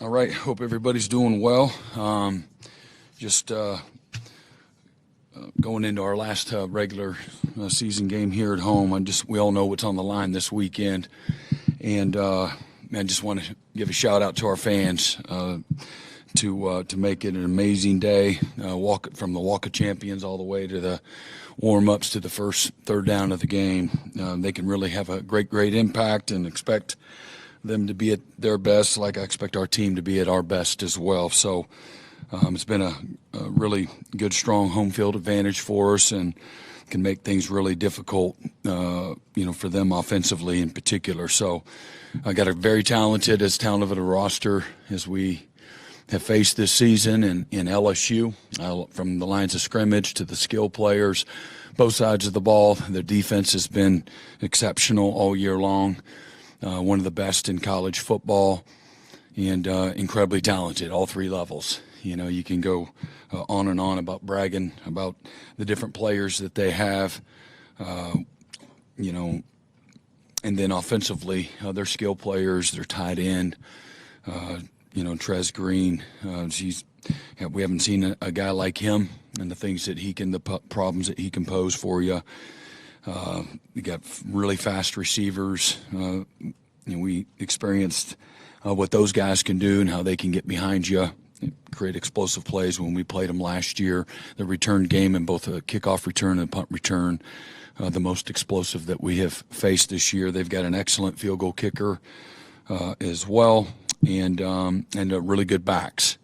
All right, hope everybody's doing well. Just going into our last regular season game here at home. We all know what's on the line this weekend, and I just want to give a shout out to our fans to make it an amazing day. From the Walk of Champions all the way to the warm-ups to the first third down of the game. They can really have a great impact, and expect them to be at their best, like I expect our team to be at our best as well. So it's been a really good, strong home field advantage for us, and can make things really difficult, for them offensively in particular. So I got a very talented of a roster as we have faced this season in LSU, from the lines of scrimmage to the skill players, both sides of the ball. Their defense has been exceptional all year long. One of the best in college football, and incredibly talented, all three levels. You can go on and on about bragging about the different players that they have, and then offensively, their skill players, their tight end, Trez Green. We haven't seen a guy like him, and the things that the problems that he can pose for you. We got really fast receivers. We experienced what those guys can do and how they can get behind you, create explosive plays. When we played them last year, the return game in both a kickoff return and punt return, the most explosive that we have faced this year. They've got an excellent field goal kicker as well, and really good backs.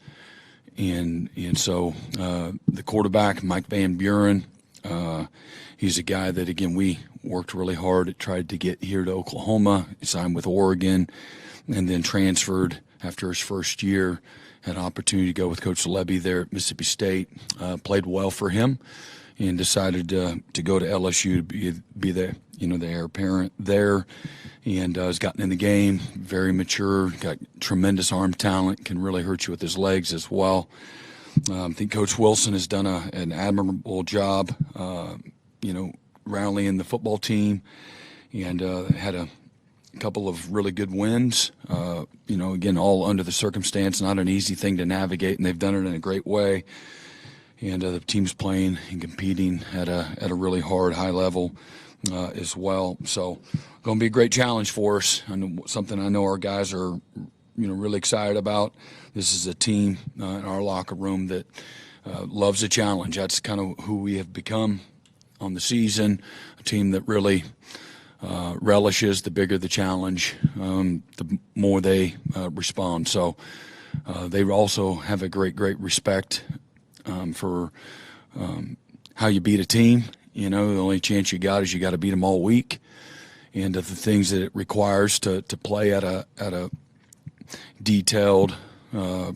And so the quarterback, Mike Van Buren, he's a guy that, again, we worked really hard, tried to get here to Oklahoma, signed with Oregon, and then transferred after his first year. Had an opportunity to go with Coach Lebby there at Mississippi State. Played well for him, and decided to go to LSU to be the the heir apparent there, and has gotten in the game. Very mature, got tremendous arm talent, can really hurt you with his legs as well. I think Coach Wilson has done an admirable job, rallying the football team, and had a couple of really good wins. Again, all under the circumstance, not an easy thing to navigate, and they've done it in a great way. And the team's playing and competing at a really high level as well. So, going to be a great challenge for us, and something I know our guys are really excited about. This is a team in our locker room that loves a challenge. That's kind of who we have become on the season, a team that really relishes the bigger the challenge, the more they respond. So they also have a great respect for how you beat a team. The only chance you got is you got to beat them all week, and the things that it requires to play at a detailed,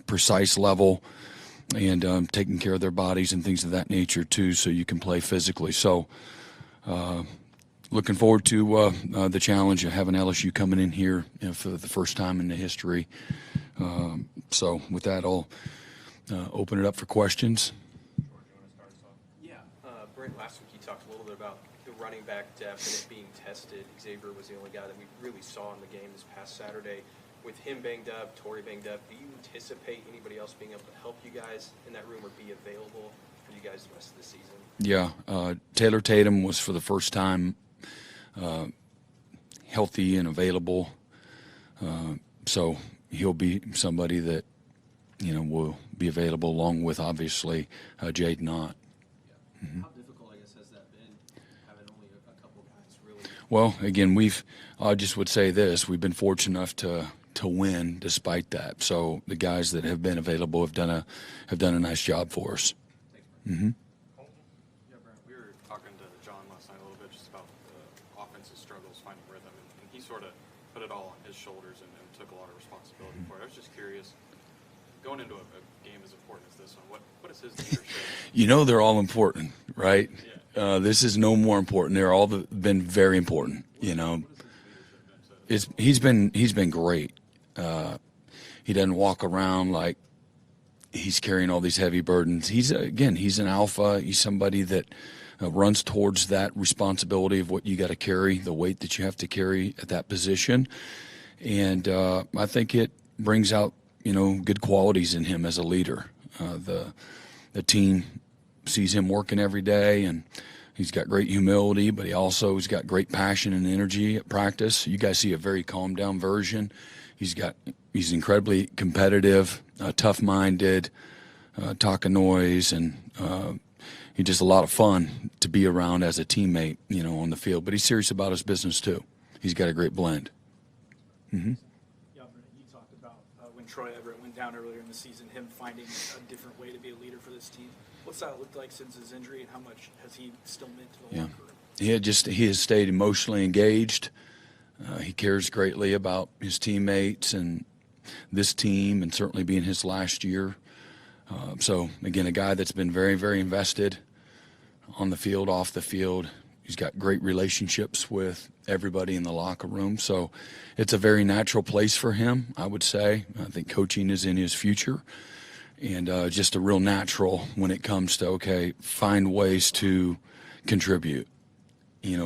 precise level, and taking care of their bodies and things of that nature too, so you can play physically. So looking forward to the challenge of having LSU coming in here for the first time in the history. So with that, I'll open it up for questions. Brent, last week you talked a little bit about the running back depth and it being tested. Xavier was the only guy that we really saw in the game this past Saturday. With him banged up, Torrey banged up, do you anticipate anybody else being able to help you guys in that room or be available for you guys the rest of the season? Yeah, Taylor Tatum was for the first time healthy and available, so he'll be somebody that will be available, along with obviously Jade Knott. Mm-hmm. How difficult, I guess, has that been, having only a couple guys really? Well, again, I just would say this: we've been fortunate enough to win despite that. So the guys that have been available have done a nice job for us. Mm-hmm. Yeah, Brent, we were talking to John last night a little bit just about the offensive struggles finding rhythm, and he sort of put it all on his shoulders and took a lot of responsibility for it. I was just curious, going into a game as important as this one, what is his leadership? They're all important, right? Yeah. This is no more important. They're all been very important. He's been great. He doesn't walk around like he's carrying all these heavy burdens. He's an alpha. He's somebody that runs towards that responsibility of what you got to carry, the weight that you have to carry at that position. And I think it brings out, good qualities in him as a leader. The team sees him working every day, and he's got great humility, but he's got great passion and energy at practice. You guys see a very calmed down version. He's incredibly competitive, tough-minded, talking noise, and he's just a lot of fun to be around as a teammate, on the field. But he's serious about his business too. He's got a great blend. Mm-hmm. Yeah, Brent, you talked about when Troy Everett went down earlier in the season, him finding a different way to be a leader for this team. What's that looked like since his injury, and how much has he still meant to the locker room? He has stayed emotionally engaged. He cares greatly about his teammates and this team, and certainly being his last year. So, again, a guy that's been very, very invested on the field, off the field. He's got great relationships with everybody in the locker room. So it's a very natural place for him, I would say. I think coaching is in his future. And just a real natural when it comes to, find ways to contribute,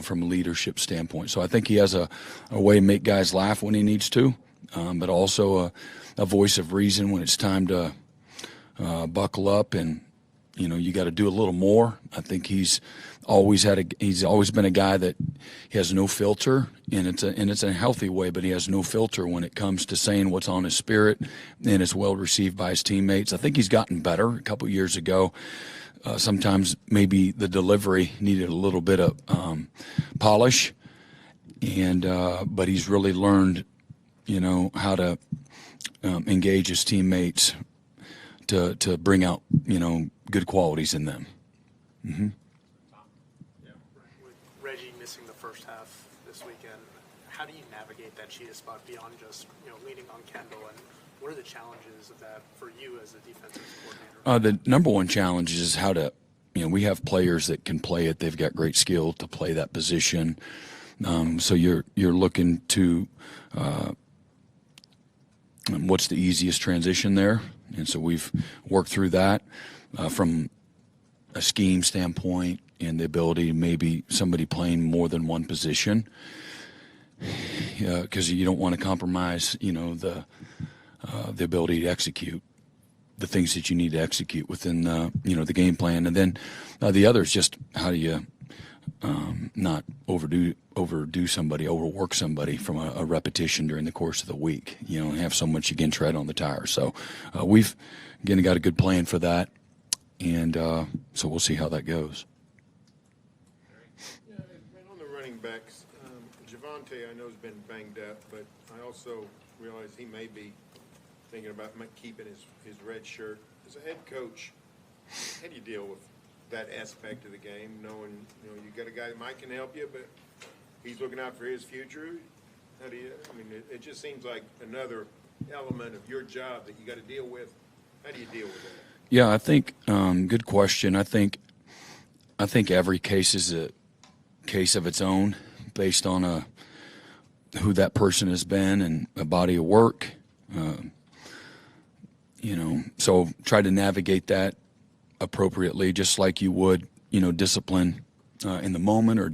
from a leadership standpoint. So I think he has a way to make guys laugh when he needs to, but also a voice of reason when it's time to buckle up and, you got to do a little more. I think he's always been a guy that he has no filter, and it's a healthy way, but he has no filter when it comes to saying what's on his spirit, and it's well received by his teammates. I think he's gotten better. A couple years ago, sometimes maybe the delivery needed a little bit of polish, but he's really learned, how to engage his teammates to bring out, good qualities in them. Mm-hmm. Yeah. With Reggie missing the first half this weekend, how do you navigate that cheetah spot beyond just leaning on Kendall, and what are the challenges of that for you as a defensive coordinator? The number one challenge is how to, we have players that can play it. They've got great skill to play that position. So you're looking to what's the easiest transition there, and so we've worked through that from a scheme standpoint and the ability maybe somebody playing more than one position, because you don't want to compromise the ability to execute the things that you need to execute within the game plan. And then the other is just how do you not overwork somebody from a repetition during the course of the week, and have so much again tread on the tire. So we've again got a good plan for that, and so we'll see how that goes. Yeah, and on the running backs, Javonte I know has been banged up, but I also realize he may be thinking about keeping his red shirt. As a head coach, how do you deal with that aspect of the game, knowing you got a guy that might can help you, but he's looking out for his future? How do you? It just seems like another element of your job that you got to deal with. How do you deal with that? Yeah, I think good question. I think every case is a case of its own, based on who that person has been and a body of work. So try to navigate that appropriately, just like you would, discipline in the moment, or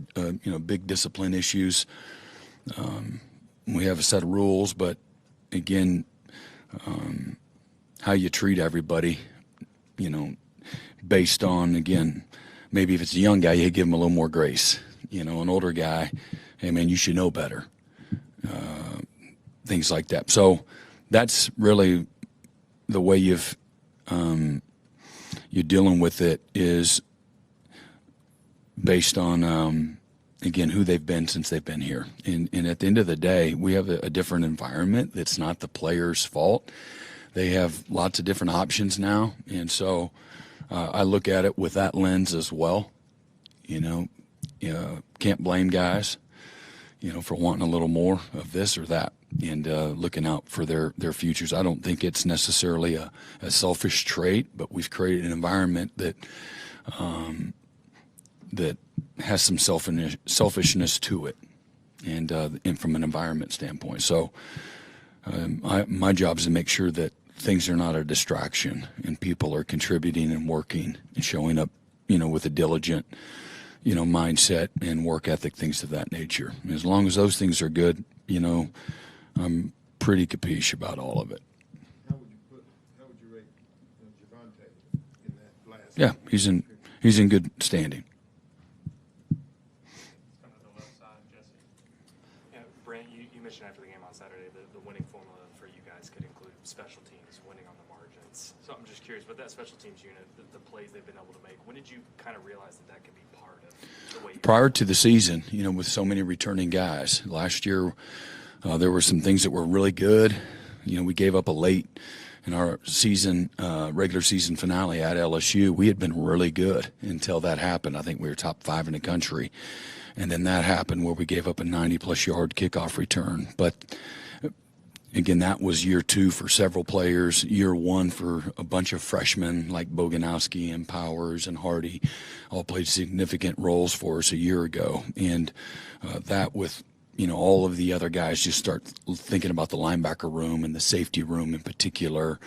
big discipline issues. We have a set of rules, but again, how you treat everybody, based on, again, maybe if it's a young guy, you give him a little more grace. An older guy, hey man, you should know better. Things like that. So that's really the way you're dealing with it, is based on, again, who they've been since they've been here. And at the end of the day, we have a different environment. That's not the players' fault. They have lots of different options now. And so I look at it with that lens as well. Can't blame guys, for wanting a little more of this or that, and looking out for their futures. I don't think it's necessarily a selfish trait, but we've created an environment that that has some selfishness to it, and from an environment standpoint. So my job is to make sure that things are not a distraction, and people are contributing and working and showing up, with a diligent, mindset and work ethic, things of that nature. And as long as those things are good, I'm pretty capiche about all of it. Yeah, he's in good standing. Come to the left side, Jesse. Yeah, Brent, you mentioned after the game on Saturday the winning formula for you guys could include special teams winning on the margins. So I'm just curious, with that special teams unit, the plays they've been able to make, when did you kind of realize that could be part of the way you Prior to the season, with so many returning guys, last year there were some things that were really good. We gave up a late in our season, regular season finale at LSU. We had been really good until that happened. I think we were top 5 in the country. And then that happened where we gave up a 90-plus yard kickoff return. But, again, that was year 2 for several players. Year 1 for a bunch of freshmen like Boganowski and Powers and Hardy all played significant roles for us a year ago. And that with all of the other guys just start thinking about the linebacker room and the safety room in particular.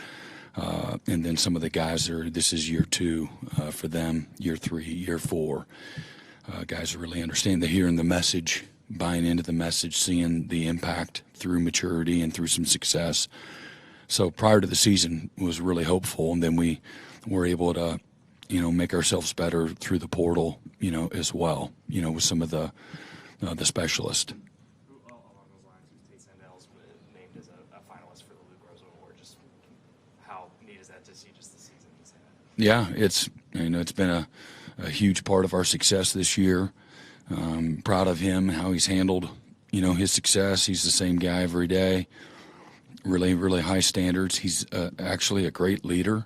And then some of the guys this is year 2 for them, year 3, year 4. Guys are really understanding. They're hearing the message, buying into the message, seeing the impact through maturity and through some success. So prior to the season was really hopeful. And then we were able to, make ourselves better through the portal, as well, with some of the specialists. Along those lines, Tate Sandell's named as a finalist for the Lou Groza Award. Just how neat is that to see just the season he's had? Yeah, it's been a huge part of our success this year. Proud of him and how he's handled his success. He's the same guy every day. Really, really high standards. He's actually a great leader,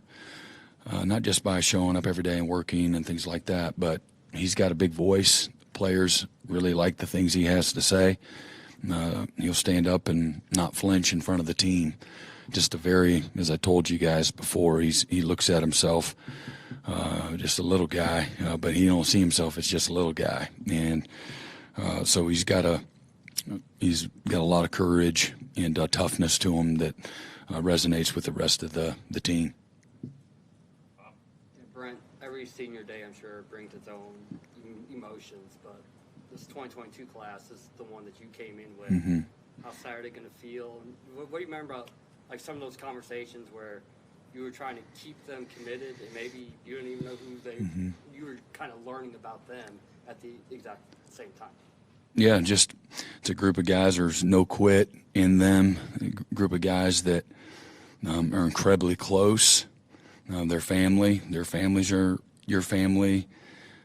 not just by showing up every day and working and things like that, but he's got a big voice. Players really like the things he has to say. He'll stand up and not flinch in front of the team. Just as I told you guys before, he looks at himself just a little guy, but he don't see himself as just a little guy. And so he's got a lot of courage and toughness to him that resonates with the rest of the team. Brent, every senior day, I'm sure, brings its own emotions, but this 2022 class is the one that you came in with. Mm-hmm. How's Saturday going to feel? And what do you remember about like some of those conversations where you were trying to keep them committed and maybe you didn't even know who they Mm-hmm. you were kind of learning about them at the exact same time? Yeah, it's a group of guys. There's no quit in them. A group of guys that are incredibly close. Their family. Their families are your family.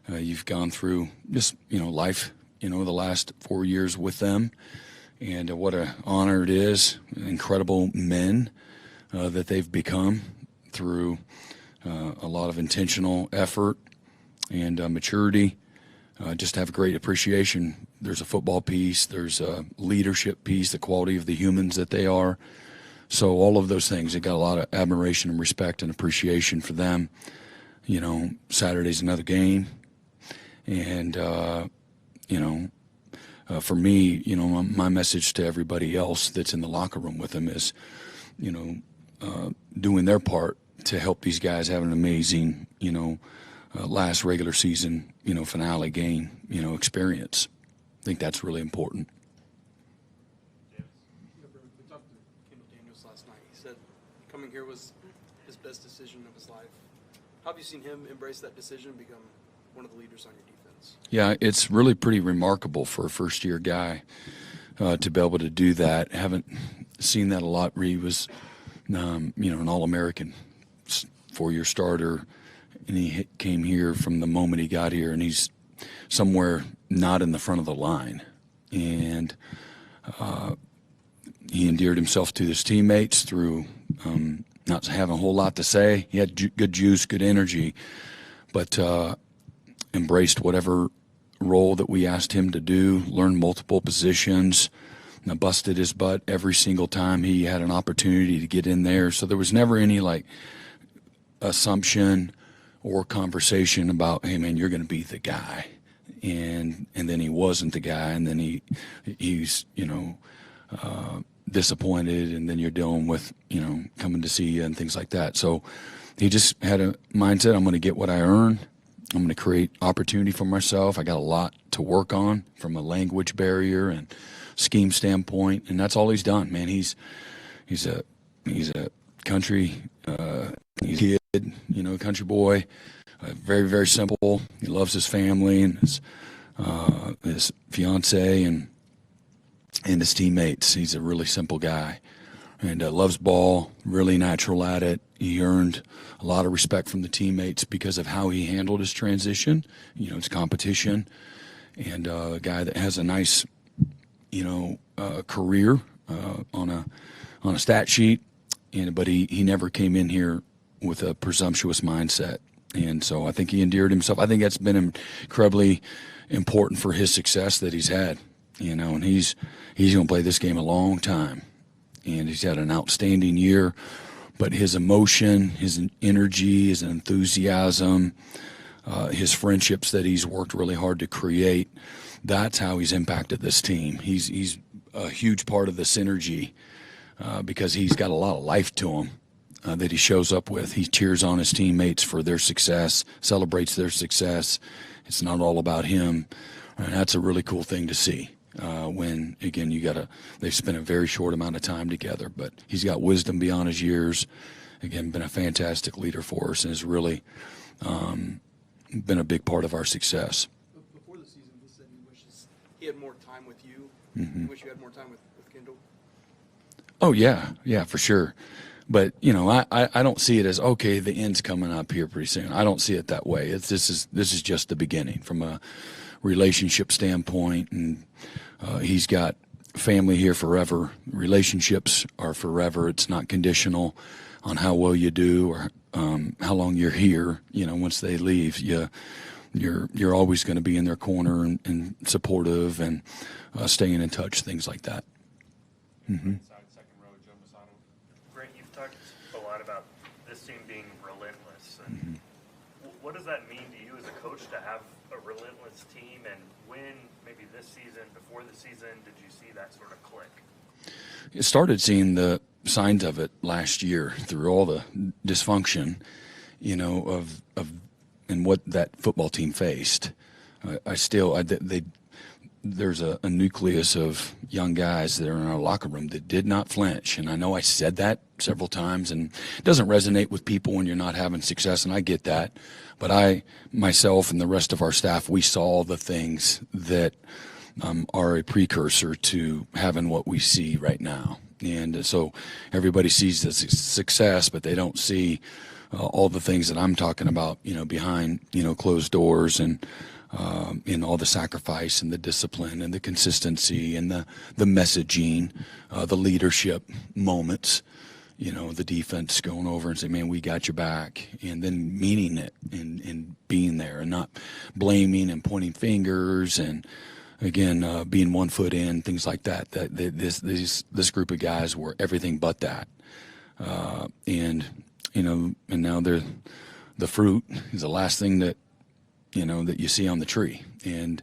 You've gone through just life. The last 4 years with them, and what an honor it is. Incredible men that they've become through a lot of intentional effort and maturity. Just have a great appreciation. There's a football piece. There's a leadership piece, the quality of the humans that they are. So all of those things, they got a lot of admiration and respect and appreciation for them. Saturday's another game. And, for me, my message to everybody else that's in the locker room with them is, doing their part to help these guys have an amazing, last regular season, finale game, experience. I think that's really important. We talked to Kendall last night. He said coming here was his best decision of his life. How have you seen him embrace that decision and become one of the leaders on your defense? Yeah, it's really pretty remarkable for a first-year guy to be able to do that. Haven't seen that a lot. Reid was, an All-American, 4-year starter, and he came here from the moment he got here, and he's somewhere not in the front of the line. And he endeared himself to his teammates through not having a whole lot to say. He had good juice, good energy, but embraced whatever role that we asked him to do, learned multiple positions, busted his butt every single time he had an opportunity to get in there. So there was never any assumption or conversation about, hey man, you're going to be the guy. And then he wasn't the guy, and then he's disappointed, and then you're dealing with coming to see you and things like that. So he just had a mindset: I'm going to get what I earn. I'm going to create opportunity for myself. I got a lot to work on from a language barrier and scheme standpoint, and that's all he's done. Man, he's a country kid, country boy, very, very simple. He loves his family and his fiance and his teammates. He's a really simple guy and loves ball, really natural at it. He earned a lot of respect from the teammates because of how he handled his transition. It's competition, and a guy that has a nice, career on a stat sheet, but he never came in here with a presumptuous mindset. And so I think he endeared himself. I think that's been incredibly important for his success that he's had, and he's going to play this game a long time. And he's had an outstanding year, but his emotion, his energy, his enthusiasm, his friendships that he's worked really hard to create, that's how he's impacted this team. He's a huge part of the synergy because he's got a lot of life to him. That he shows up with. He cheers on his teammates for their success, celebrates their success. It's not all about him. And that's a really cool thing to see. When, again, they've spent a very short amount of time together, but he's got wisdom beyond his years. Again, been a fantastic leader for us and has really been a big part of our success. Before the season, he said he wishes he had more time with you. Mm-hmm. You wish you had more time with Kendall? Oh, yeah, for sure. But, I don't see it as, okay, the end's coming up here pretty soon. I don't see it that way. This is just the beginning from a relationship standpoint. And he's got family here forever. Relationships are forever. It's not conditional on how well you do or how long you're here. Once they leave, you're always going to be in their corner and supportive and staying in touch, things like that. Mm-hmm. About this team being relentless. And what does that mean to you as a coach to have a relentless team? And when, maybe this season, before the season, did you see that sort of click? You started seeing the signs of it last year through all the dysfunction, of and what that football team faced. There's a nucleus of young guys that are in our locker room that did not flinch. And I know I said that several times, and it doesn't resonate with people when you're not having success, and I get that. But I, myself, and the rest of our staff, we saw the things that are a precursor to having what we see right now. And so everybody sees the success, but they don't see all the things that I'm talking about, behind, closed doors and in all the sacrifice and the discipline and the consistency and the messaging, the leadership moments, the defense going over and saying, man, we got your back, and then meaning it and being there and not blaming and pointing fingers and, again, being 1 foot in, things like that. This group of guys were everything but that. And now the fruit is the last thing that you see on the tree. And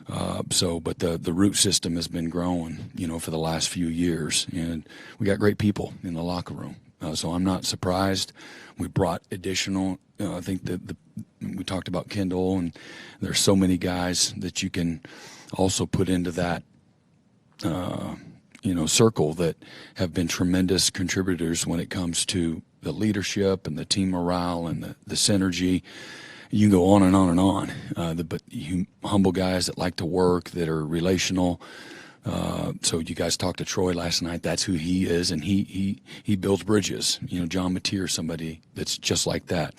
but the root system has been growing, for the last few years. And we got great people in the locker room. So I'm not surprised. We brought additional, I think that we talked about Kendall, and there's so many guys that you can also put into that, circle that have been tremendous contributors when it comes to the leadership and the team morale and the synergy. You can go on and on and on, but humble guys that like to work, that are relational. So you guys talked to Troy last night. That's who he is, and he builds bridges. John Mateer, somebody that's just like that.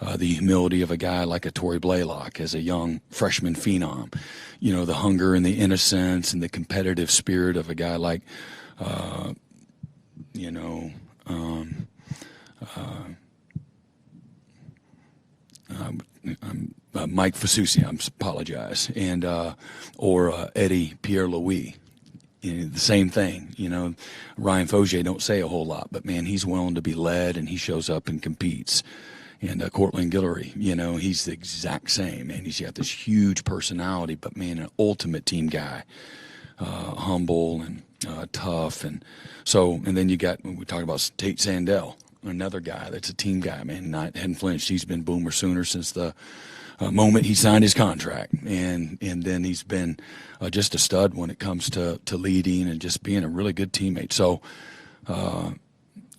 The humility of a guy like a Torrey Blaylock as a young freshman phenom. The hunger and the innocence and the competitive spirit of a guy like, Mike Fasusi, I apologize, and or Eddie Pierre-Louis. The same thing. Ryan Fogier don't say a whole lot, but man, he's willing to be led, and he shows up and competes. And Cortland Guillory, he's the exact same, man. He's got this huge personality, but man, an ultimate team guy, humble and tough, and then we talk about Tate Sandel, another guy that's a team guy, man. Hadn't flinched. He's been Boomer Sooner since the moment he signed his contract, and then he's been just a stud when it comes to leading and just being a really good teammate. So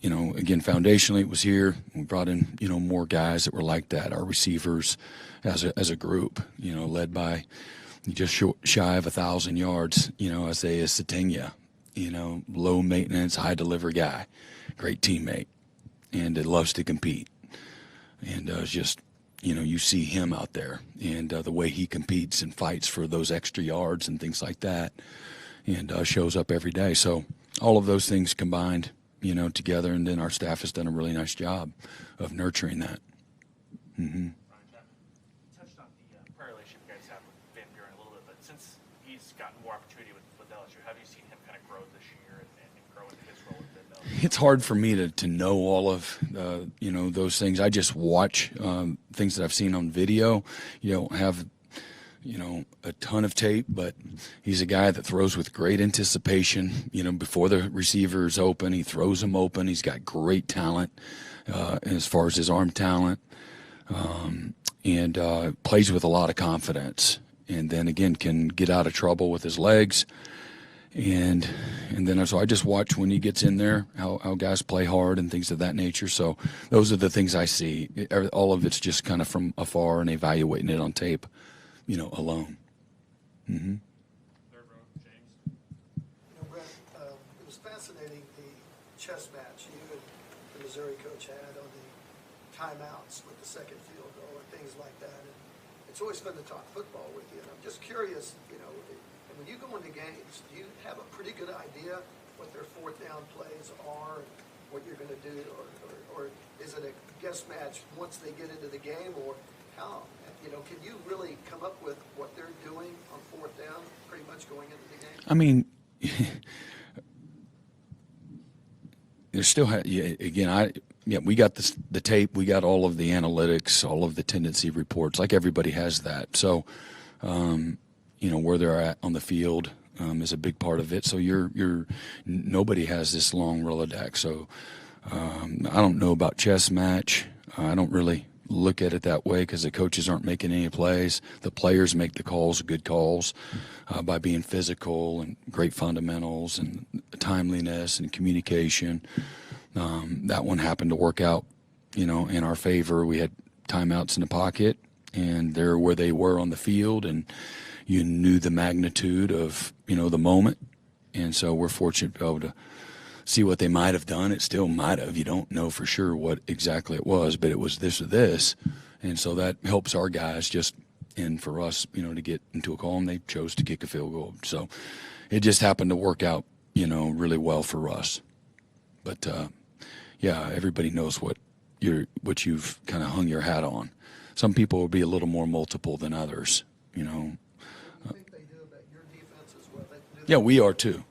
again, foundationally it was here. We brought in, more guys that were like that. Our receivers as a group, led by just shy of 1,000 yards, Isaiah Sategna, low maintenance, high delivery guy, great teammate, and it loves to compete. And it's just, you see him out there and the way he competes and fights for those extra yards and things like that, and shows up every day. So all of those things combined, together, and then our staff has done a really nice job of nurturing that. Mm-hmm. You touched on the prior relationship you guys have with Ben Buren a little bit, but since he's gotten more opportunity with LSU, have you seen him kind of grow this year and grow into his role with LSU? It's hard for me to know all of those things. I just watch things that I've seen on video. You don't have a ton of tape, but he's a guy that throws with great anticipation. Before the receiver is open, he throws him open. He's got great talent as far as his arm talent, and plays with a lot of confidence. And then again, can get out of trouble with his legs. And then so I just watch when he gets in there how guys play hard and things of that nature. So those are the things I see. All of it's just kind of from afar and evaluating it on tape, alone. Mm-hmm. Third row, James. Brent, it was fascinating the chess match you and the Missouri coach had on the timeouts with the second field goal and things like that. And it's always fun to talk football with you. And I'm just curious, when you go into games, do you have a pretty good idea what their fourth down plays are and what you're going to do? Or is it a guess match once they get into the game? Or how, can you really come up with what they're doing on fourth down pretty much going into the game? I mean, there's still, again, we got the tape, we got all of the analytics, all of the tendency reports, like everybody has that. So, where they're at on the field is a big part of it. So nobody has this long Rolodex. So I don't know about chess match. I don't really look at it that way because the coaches aren't making any plays. The players make the calls, good calls, by being physical and great fundamentals and timeliness and communication. That one happened to work out, in our favor. We had timeouts in the pocket, and they're where they were on the field, and you knew the magnitude of, the moment. And so we're fortunate to be able to see what they might have done. It still might have. You don't know for sure what exactly it was, but it was this or this. And so that helps our guys and for us, to get into a call, and they chose to kick a field goal. So it just happened to work out, really well for us. But, everybody knows what you've kind of hung your hat on. Some people will be a little more multiple than others, I think they do about your defense as well. Yeah, we are too.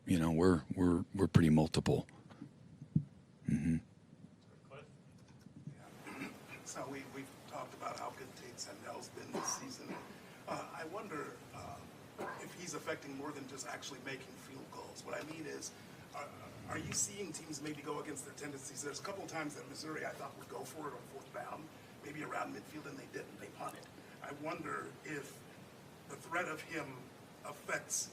We're pretty multiple. Mm-hmm. So we've talked about how good Tate Sandell's been this season. I wonder if he's affecting more than just actually making field goals. What I mean is, are you seeing teams maybe go against their tendencies? There's a couple of times that Missouri, I thought, would go for it on fourth down, maybe around midfield, and they didn't. They punted. I wonder if the threat of him affects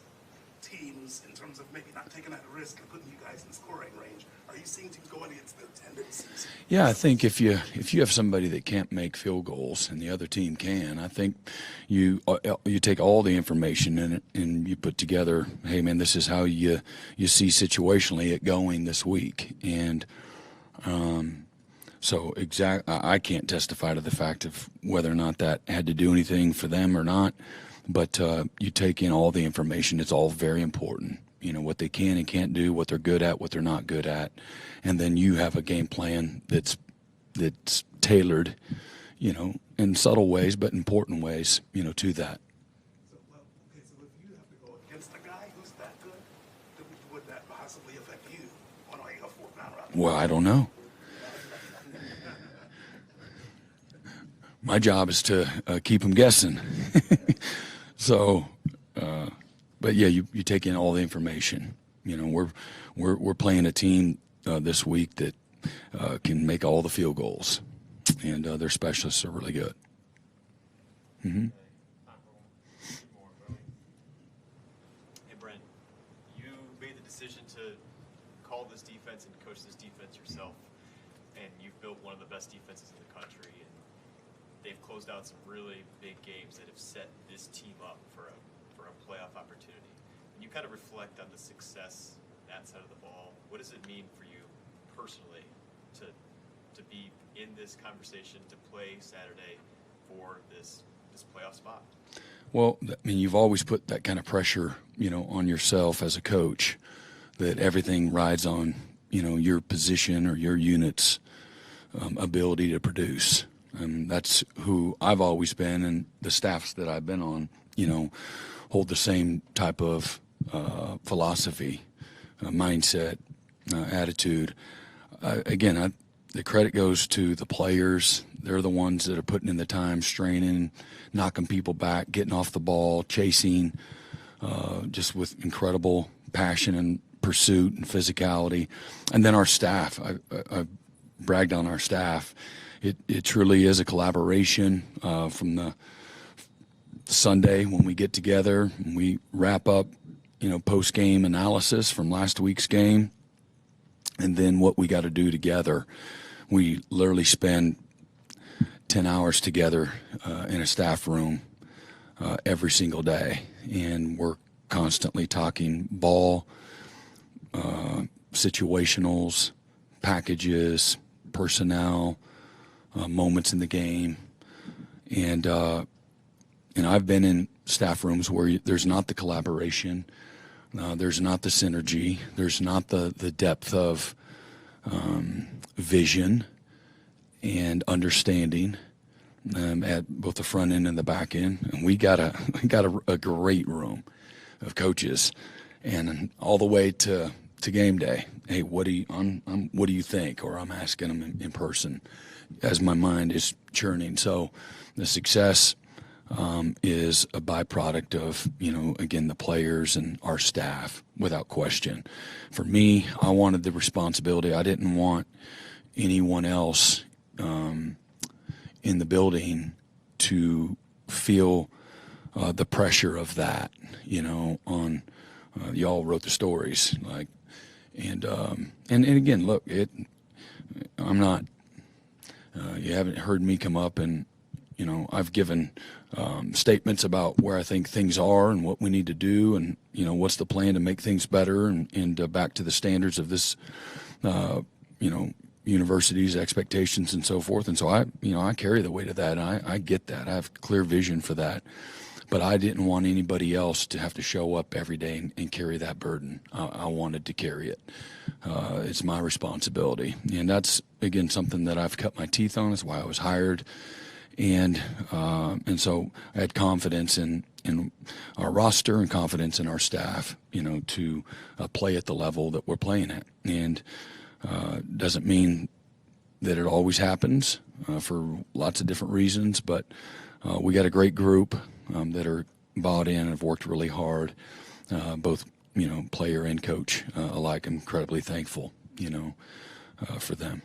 teams in terms of maybe not taking that risk and putting you guys in scoring range. Are you seeing teams going against their tendencies? Yeah, I think if you have somebody that can't make field goals and the other team can, I think you take all the information in it and you put together, hey man, this is how you see situationally it going this week. And I can't testify to the fact of whether or not that had to do anything for them or not. But you take in all the information. It's all very important. What they can and can't do, what they're good at, what they're not good at. And then you have a game plan that's tailored, in subtle ways, but important ways, to that. So if you have to go against a guy who's that good, would that possibly affect you on a fourth down route? Well, I don't know. My job is to keep them guessing. So, but yeah, you take in all the information. We're playing a team this week that can make all the field goals, and their specialists are really good. Mm-hmm. Hey, Brent, you made the decision to call this defense and coach this defense yourself, and you've built one of the best defenses in the country, and they've closed out some really big games that have set this team up for a playoff opportunity. When you kind of reflect on the success on that side of the ball, what does it mean for you personally to be in this conversation, to play Saturday for this playoff spot? Well, I mean, you've always put that kind of pressure, on yourself as a coach, that everything rides on, your position or your unit's ability to produce. And that's who I've always been, and the staffs that I've been on, hold the same type of philosophy, mindset, attitude. Again, the credit goes to the players. They're the ones that are putting in the time, straining, knocking people back, getting off the ball, chasing, just with incredible passion and pursuit and physicality. And then our staff. I bragged on our staff. It truly is a collaboration from the Sunday when we get together and we wrap up, post-game analysis from last week's game, and then what we got to do together. We literally spend 10 hours together in a staff room every single day, and we're constantly talking ball, situationals, packages, personnel, moments in the game, and I've been in staff rooms where there's not the collaboration, there's not the synergy, there's not the depth of vision and understanding at both the front end and the back end. And we got a great room of coaches, and all the way to game day. Hey, what do you think? Or I'm asking them in person as my mind is churning. So the success is a byproduct of, again, the players and our staff, without question. For me, I wanted the responsibility. I didn't want anyone else in the building to feel the pressure of that, on y'all wrote the stories, and again, look, I'm not, you haven't heard me come up and, I've given statements about where I think things are and what we need to do, and what's the plan to make things better and back to the standards of this university's expectations and so forth. And so I carry the weight of that, and I get that. I have clear vision for that, but I didn't want anybody else to have to show up every day and carry that burden. I wanted to carry it. It's my responsibility, and that's, again, something that I've cut my teeth on. That's why I was hired. And so I had confidence in our roster and confidence in our staff, to play at the level that we're playing at. And doesn't mean that it always happens for lots of different reasons, but we got a great group that are bought in and have worked really hard, both player and coach alike. I'm incredibly thankful, for them.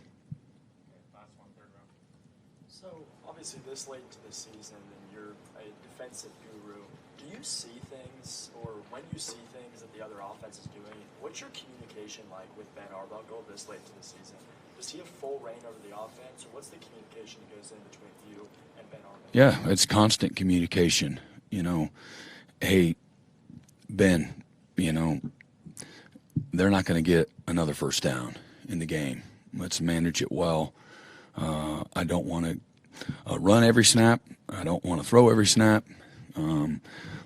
Obviously, this late into the season, and you're a defensive guru, do you see things, or when you see things that the other offense is doing, what's your communication like with Ben Arbuckle this late into the season? Does he have full reign over the offense, or what's the communication that goes in between you and Ben Arbuckle? Yeah, it's constant communication. Hey, Ben, they're not going to get another first down in the game. Let's manage it well. I don't want to run every snap. I don't want to throw every snap.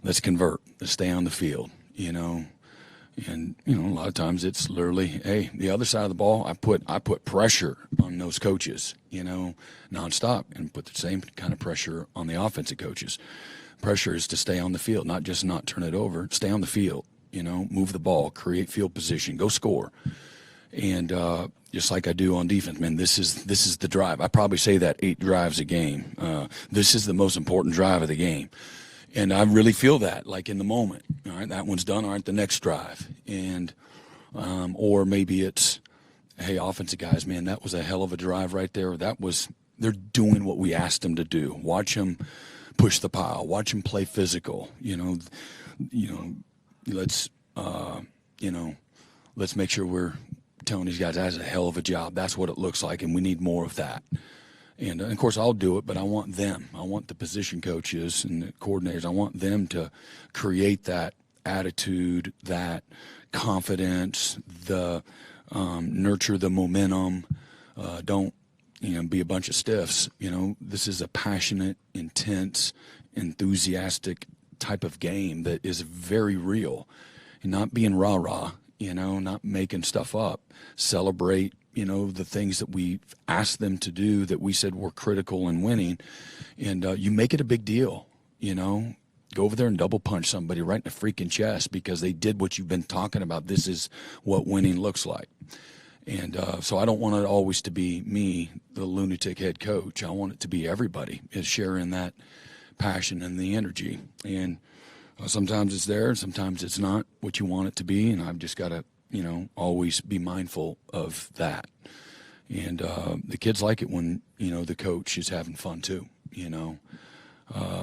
Let's convert. Let's stay on the field, And, a lot of times it's literally, hey, the other side of the ball, I put pressure on those coaches, nonstop, and put the same kind of pressure on the offensive coaches. Pressure is to stay on the field, not just not turn it over. Stay on the field, move the ball, create field position, go score. And just like I do on defense, man, this is the drive. I probably say that 8 drives a game. This is the most important drive of the game. And I really feel that, like in the moment. All right, that one's done. All right, the next drive. And or maybe it's, hey, offensive guys, man, that was a hell of a drive right there. They're doing what we asked them to do. Watch them push the pile. Watch them play physical. Let's let's make sure telling these guys that's a hell of a job. That's what it looks like, and we need more of that. And of course, I'll do it, but I want them. I want the position coaches and the coordinators. I want them to create that attitude, that confidence, the nurture the momentum. Don't be a bunch of stiffs. This is a passionate, intense, enthusiastic type of game that is very real. And not being rah-rah, not making stuff up. Celebrate, the things that we asked them to do that we said were critical in winning. And you make it a big deal, Go over there and double punch somebody right in the freaking chest because they did what you've been talking about. This is what winning looks like. And so I don't want it always to be me, the lunatic head coach. I want it to be everybody is sharing that passion and the energy. And sometimes it's there, and sometimes it's not what you want it to be. And I've just got to, always be mindful of that. And the kids like it when, the coach is having fun too,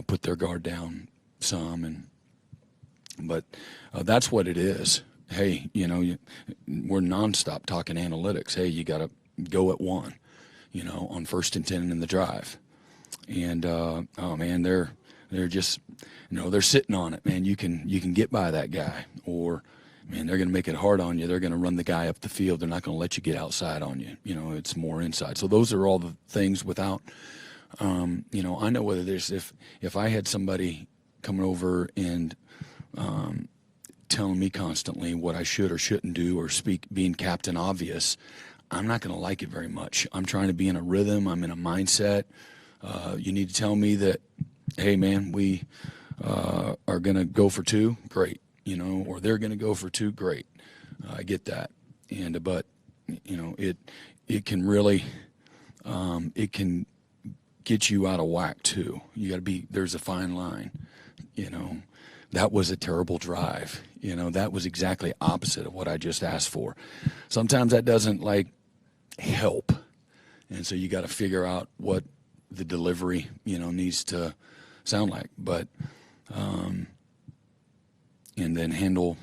put their guard down some. But that's what it is. Hey, we're nonstop talking analytics. Hey, you got to go at 1, on 1st and 10 in the drive. And, oh man, they're just, they're sitting on it, man. You can get by that guy, or, man, they're going to make it hard on you. They're going to run the guy up the field. They're not going to let you get outside on you. It's more inside. So those are all the things without, I know whether there's, if I had somebody coming over and, telling me constantly what I should or shouldn't do or being Captain Obvious, I'm not going to like it very much. I'm trying to be in a rhythm. I'm in a mindset. You need to tell me that, hey, man, we are going to go for 2, great, or they're going to go for 2, great. I get that. But it can really, it can get you out of whack too. You got to there's a fine line, That was a terrible drive. That was exactly opposite of what I just asked for. Sometimes that doesn't help. And so you got to figure out what the delivery, needs to sound like. But, and then handle,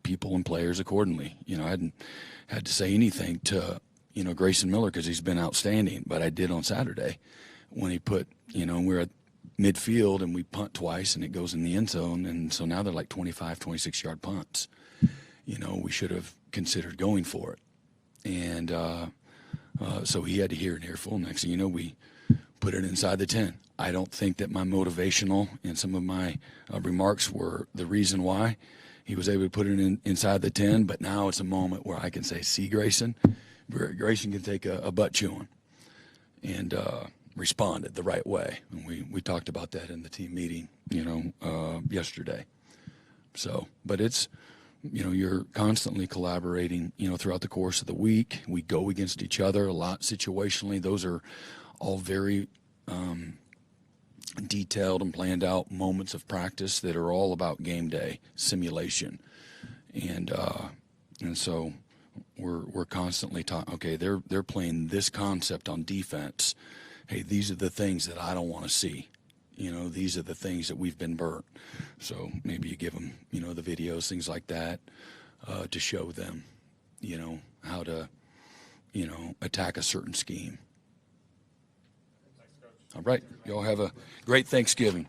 people and players accordingly. I hadn't had to say anything to, Grayson Miller because he's been outstanding, but I did on Saturday when he put, we're at midfield and we punt twice and it goes in the end zone, and so now they're like 25, 26-yard punts. We should have considered going for it. And so he had to hear an earful. Next thing you know, we put it inside the 10. I don't think that my motivational and some of my remarks were the reason why he was able to put it inside the 10, but now it's a moment where I can say, see, Grayson can take a butt chewing. And responded the right way. And we talked about that in the team meeting, yesterday. So, but it's, you're constantly collaborating, throughout the course of the week. We go against each other a lot situationally. Those are all very detailed and planned out moments of practice that are all about game day simulation. And so we're constantly talking, okay, they're playing this concept on defense. Hey, these are the things that I don't want to see. These are the things that we've been burnt. So maybe you give them, the videos, things like that, to show them, how to, attack a certain scheme. All right. Y'all have a great Thanksgiving.